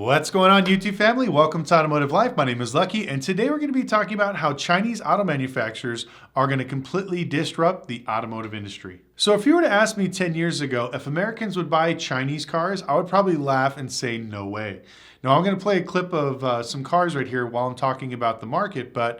What's going on, YouTube family? Welcome to Automotive Life. My name is Lucky, and today we're going to be talking about how Chinese auto manufacturers are going to completely disrupt the automotive industry. So if you were to ask me 10 years ago if Americans would buy Chinese cars, I would probably laugh and say no way. Now I'm going to play a clip of some cars right here while I'm talking about the market, but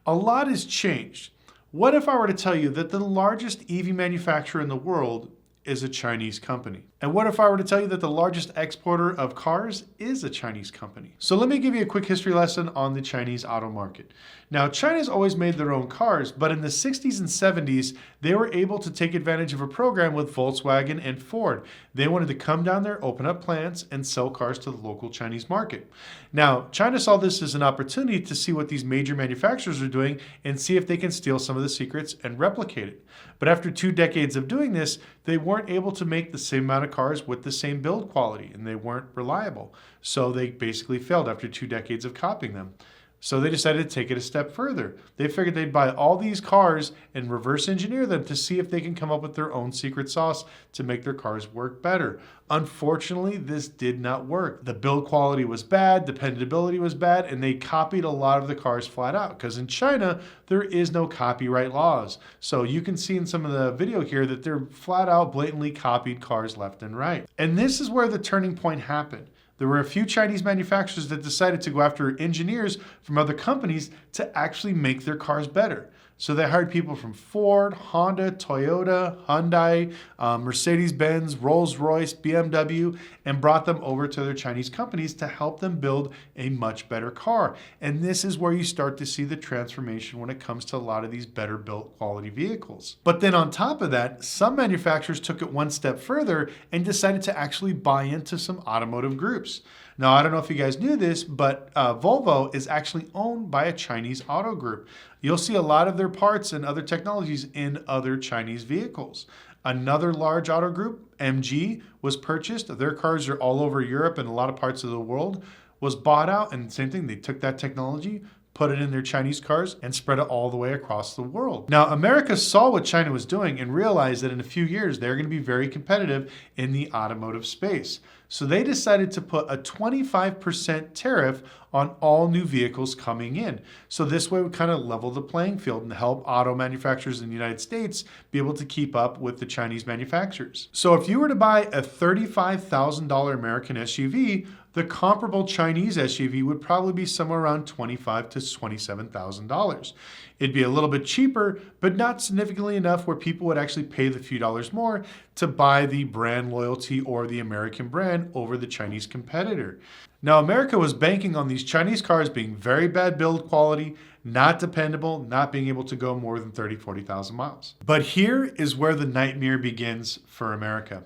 a lot has changed. What if I were to tell you that the largest EV manufacturer in the world is a Chinese company? And what if I were to tell you that the largest exporter of cars is a Chinese company? So let me give you a quick history lesson on the Chinese auto market. Now, China's always made their own cars, but in the 60s and 70s, they were able to take advantage of a program with Volkswagen and Ford. They wanted to come down there, open up plants, and sell cars to the local Chinese market. Now, China saw this as an opportunity to see what these major manufacturers are doing and see if they can steal some of the secrets and replicate it. But after 2 decades of doing this, they weren't able to make the same amount of cars with the same build quality, and they weren't reliable. So they basically failed after 2 decades of copying them. So they decided to take it a step further. They figured they'd buy all these cars and reverse engineer them to see if they can come up with their own secret sauce to make their cars work better. Unfortunately, this did not work. The build quality was bad, dependability was bad, and they copied a lot of the cars flat out because in China, there is no copyright laws. So you can see in some of the video here that they're flat out blatantly copied cars left and right. And this is where the turning point happened. There were a few Chinese manufacturers that decided to go after engineers from other companies to actually make their cars better. So they hired people from Ford, Honda, Toyota, Hyundai, Mercedes-Benz, Rolls-Royce, BMW, and brought them over to their Chinese companies to help them build a much better car. And this is where you start to see the transformation when it comes to a lot of these better built quality vehicles. But then on top of that, some manufacturers took it one step further and decided to actually buy into some automotive groups. Now, I don't know if you guys knew this, but Volvo is actually owned by a Chinese auto group. You'll see a lot of their parts and other technologies in other Chinese vehicles. Another large auto group, MG, was purchased. Their cars are all over Europe and a lot of parts of the world, was bought out, and same thing, they took that technology, put it in their Chinese cars, and spread it all the way across the world. Now, America saw what China was doing and realized that in a few years, they're going to be very competitive in the automotive space. So they decided to put a 25% tariff on all new vehicles coming in. So this way would kind of level the playing field and help auto manufacturers in the United States be able to keep up with the Chinese manufacturers. So if you were to buy a $35,000 American SUV, the comparable Chinese SUV would probably be somewhere around $25,000 to $27,000. It'd be a little bit cheaper, but not significantly enough where people would actually pay the few dollars more to buy the brand loyalty or the American brand over the Chinese competitor. Now, America was banking on these Chinese cars being very bad build quality, not dependable, not being able to go more than 30,000, 40,000 miles. But here is where the nightmare begins for America.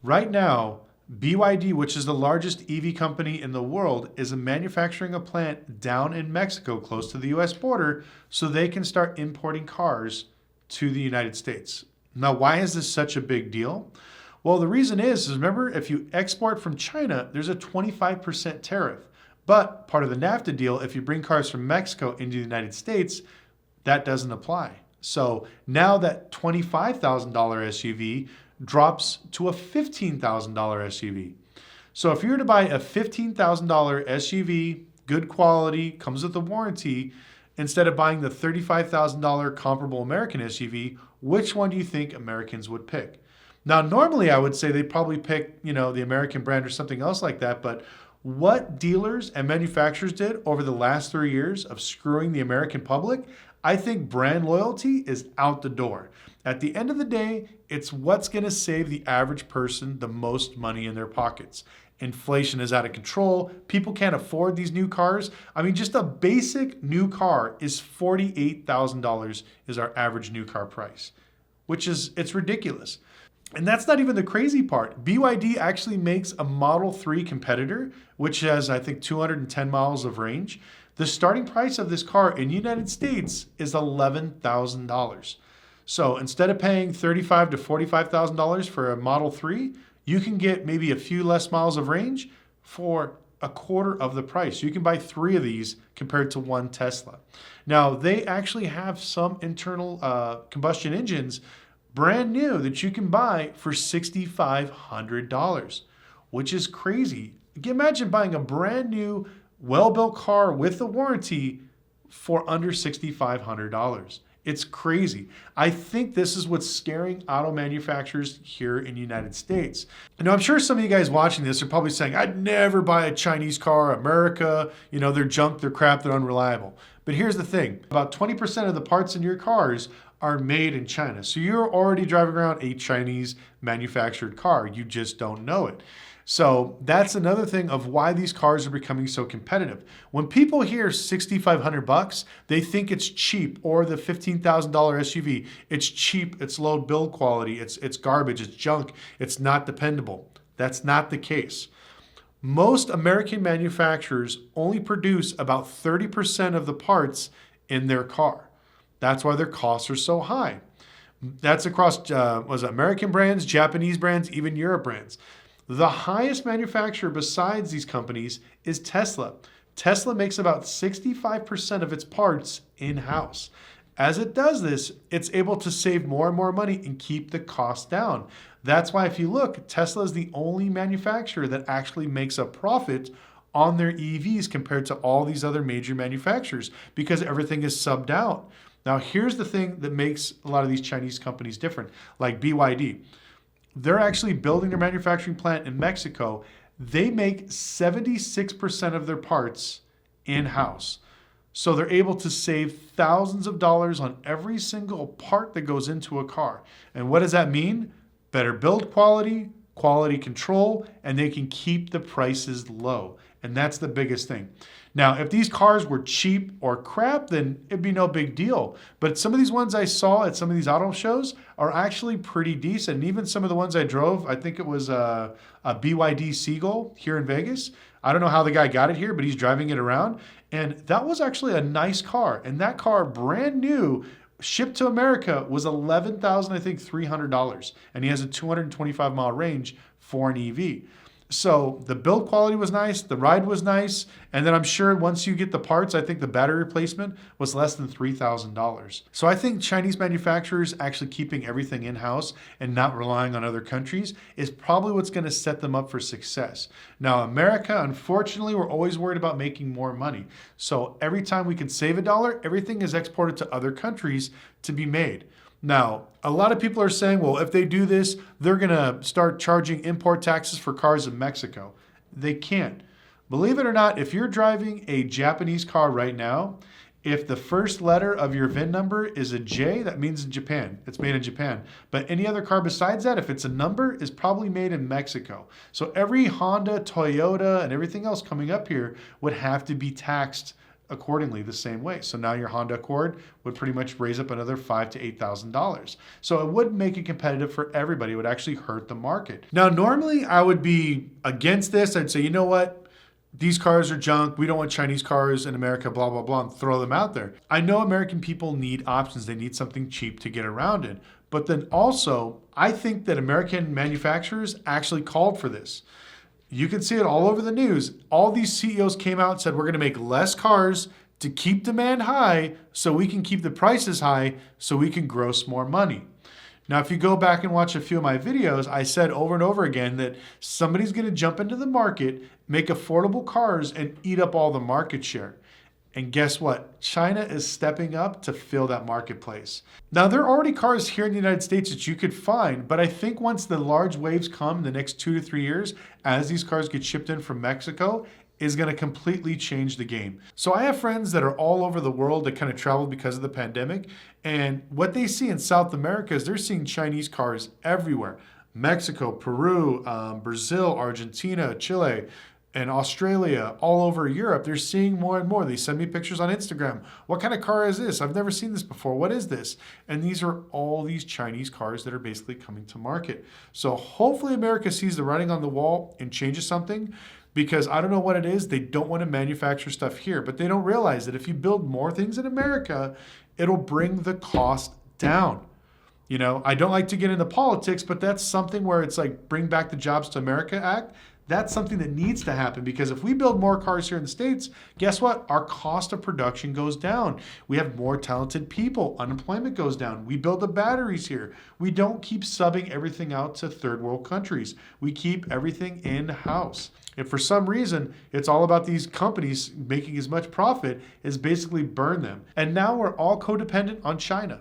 Right now, BYD, which is the largest EV company in the world, is manufacturing a plant down in Mexico, close to the US border, so they can start importing cars to the United States. Now, why is this such a big deal? Well, the reason is remember, if you export from China, there's a 25% tariff. But part of the NAFTA deal, if you bring cars from Mexico into the United States, that doesn't apply. So now that $25,000 SUV drops to a $15,000 SUV. So if you were to buy a $15,000 SUV, good quality, comes with a warranty, instead of buying the $35,000 comparable American SUV, which one do you think Americans would pick? Now, normally I would say they'd probably pick, the American brand or something else like that, but what dealers and manufacturers did over the last 3 years of screwing the American public, I think brand loyalty is out the door. At the end of the day, it's what's going to save the average person the most money in their pockets. Inflation is out of control. People can't afford these new cars. I mean, just a basic new car is $48,000 is our average new car price, it's ridiculous. And that's not even the crazy part. BYD actually makes a Model 3 competitor, which has, I think, 210 miles of range. The starting price of this car in the United States is $11,000. So instead of paying $35,000 to $45,000 for a Model 3, you can get maybe a few less miles of range for a quarter of the price. You can buy 3 of these compared to one Tesla. Now, they actually have some internal combustion engines brand new that you can buy for $6,500, which is crazy. Imagine buying a brand new, well-built car with a warranty for under $6,500. It's crazy. I think this is what's scaring auto manufacturers here in the United States. Now, I'm sure some of you guys watching this are probably saying, I'd never buy a Chinese car, America, they're junk, they're crap, they're unreliable. But here's the thing, about 20% of the parts in your cars are made in China. So you're already driving around a Chinese manufactured car. You just don't know it. So that's another thing of why these cars are becoming so competitive. When people hear $6,500, they think it's cheap, or the $15,000 SUV. It's cheap, it's low build quality, it's garbage, it's junk, it's not dependable. That's not the case. Most American manufacturers only produce about 30% of the parts in their car. That's why their costs are so high. That's across American brands, Japanese brands, even Europe brands. The highest manufacturer besides these companies is Tesla. Tesla makes about 65% of its parts in-house. As it does this, it's able to save more and more money and keep the cost down. That's why if you look, Tesla is the only manufacturer that actually makes a profit on their EVs compared to all these other major manufacturers, because everything is subbed out. Now, here's the thing that makes a lot of these Chinese companies different, like BYD. They're actually building their manufacturing plant in Mexico. They make 76% of their parts in-house. So they're able to save thousands of dollars on every single part that goes into a car. And what does that mean? Better build quality, quality control, and they can keep the prices low. And that's the biggest thing. Now, if these cars were cheap or crap, then it'd be no big deal. But some of these ones I saw at some of these auto shows are actually pretty decent. And even some of the ones I drove, I think it was a BYD Seagull here in Vegas. I don't know how the guy got it here, but he's driving it around. And that was actually a nice car. And that car, brand new, shipped to America, was $11,300. And he has a 225-mile range for an EV. So the build quality was nice, the ride was nice, and then I'm sure once you get the parts, I think the battery replacement was less than $3,000. So I think Chinese manufacturers actually keeping everything in-house and not relying on other countries is probably what's going to set them up for success. Now, America, unfortunately, we're always worried about making more money. So every time we can save a dollar, everything is exported to other countries to be made. Now, a lot of people are saying, well, if they do this, they're going to start charging import taxes for cars in Mexico. They can't. Believe it or not, if you're driving a Japanese car right now, if the first letter of your VIN number is a J, that means in Japan. It's made in Japan. But any other car besides that, if it's a number, is probably made in Mexico. So every Honda, Toyota, and everything else coming up here would have to be taxed accordingly the same way. So now your Honda Accord would pretty much raise up another $5,000 to $8,000. So it wouldn't make it competitive for everybody. It would actually hurt the market. Now, normally I would be against this. I'd say, you know what? These cars are junk. We don't want Chinese cars in America, blah, blah, blah, and throw them out there. I know American people need options. They need something cheap to get around in. But then also, I think that American manufacturers actually called for this. You can see it all over the news. All these CEOs came out and said, we're going to make less cars to keep demand high so we can keep the prices high so we can gross more money. Now, if you go back and watch a few of my videos, I said over and over again that somebody's going to jump into the market, make affordable cars, and eat up all the market share. And guess what? China is stepping up to fill that marketplace. Now, there are already cars here in the United States that you could find, but I think once the large waves come in the next 2 to 3 years, as these cars get shipped in from Mexico, is going to completely change the game. So I have friends that are all over the world that kind of travel because of the pandemic, and what they see in South America is they're seeing Chinese cars everywhere. Mexico, Peru, Brazil, Argentina, Chile, and Australia, all over Europe, they're seeing more and more. They send me pictures on Instagram. What kind of car is this? I've never seen this before. What is this? And these are all these Chinese cars that are basically coming to market. So hopefully America sees the writing on the wall and changes something, because I don't know what it is. They don't want to manufacture stuff here, but they don't realize that if you build more things in America, it'll bring the cost down. I don't like to get into politics, but that's something where it's like Bring Back the Jobs to America Act. That's something that needs to happen, because if we build more cars here in the States, guess what? Our cost of production goes down. We have more talented people. Unemployment goes down. We build the batteries here. We don't keep subbing everything out to third world countries. We keep everything in-house. If for some reason it's all about these companies making as much profit as basically burn them. And now we're all codependent on China.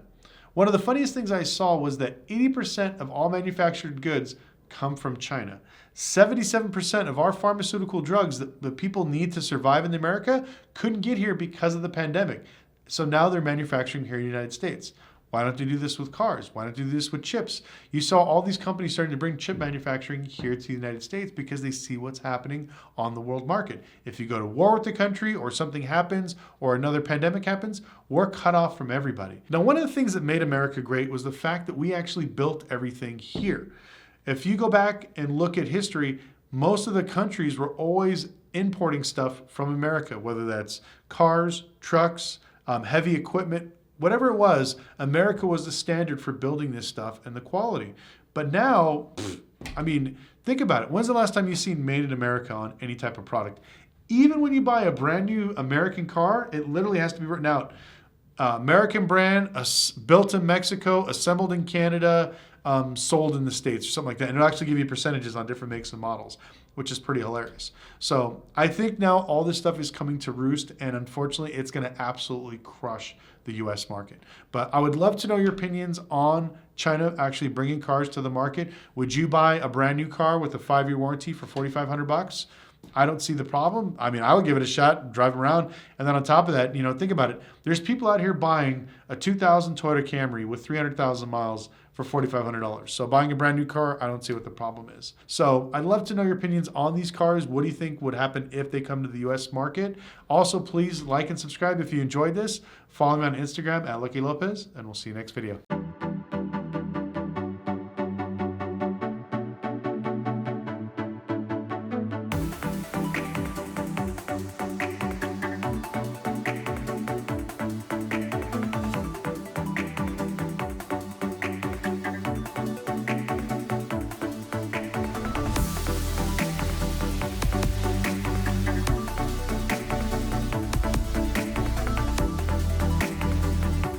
One of the funniest things I saw was that 80% of all manufactured goods come from China. 77% of our pharmaceutical drugs that people need to survive in America couldn't get here because of the pandemic. So now they're manufacturing here in the United States. Why don't they do this with cars? Why don't they do this with chips? You saw all these companies starting to bring chip manufacturing here to the United States because they see what's happening on the world market. If you go to war with the country, or something happens, or another pandemic happens, we're cut off from everybody. Now, one of the things that made America great was the fact that we actually built everything here. If you go back and look at history, most of the countries were always importing stuff from America, whether that's cars, trucks, heavy equipment, whatever it was. America was the standard for building this stuff and the quality. But now, I mean, think about it. When's the last time you've seen Made in America on any type of product? Even when you buy a brand new American car, it literally has to be written out. American brand, built in Mexico, assembled in Canada, sold in the States, or something like that. And it'll actually give you percentages on different makes and models, which is pretty hilarious. So I think now all this stuff is coming to roost, and unfortunately it's going to absolutely crush the US market. But I would love to know your opinions on China actually bringing cars to the market. Would you buy a brand new car with a 5-year warranty for $4,500? I don't see the problem. I mean, I would give it a shot, drive around. And then on top of that, think about it. There's people out here buying a 2000 Toyota Camry with 300,000 miles for $4,500. So buying a brand new car, I don't see what the problem is. So I'd love to know your opinions on these cars. What do you think would happen if they come to the US market? Also, please like and subscribe if you enjoyed this. Follow me on Instagram at Lucky Lopez, and we'll see you next video.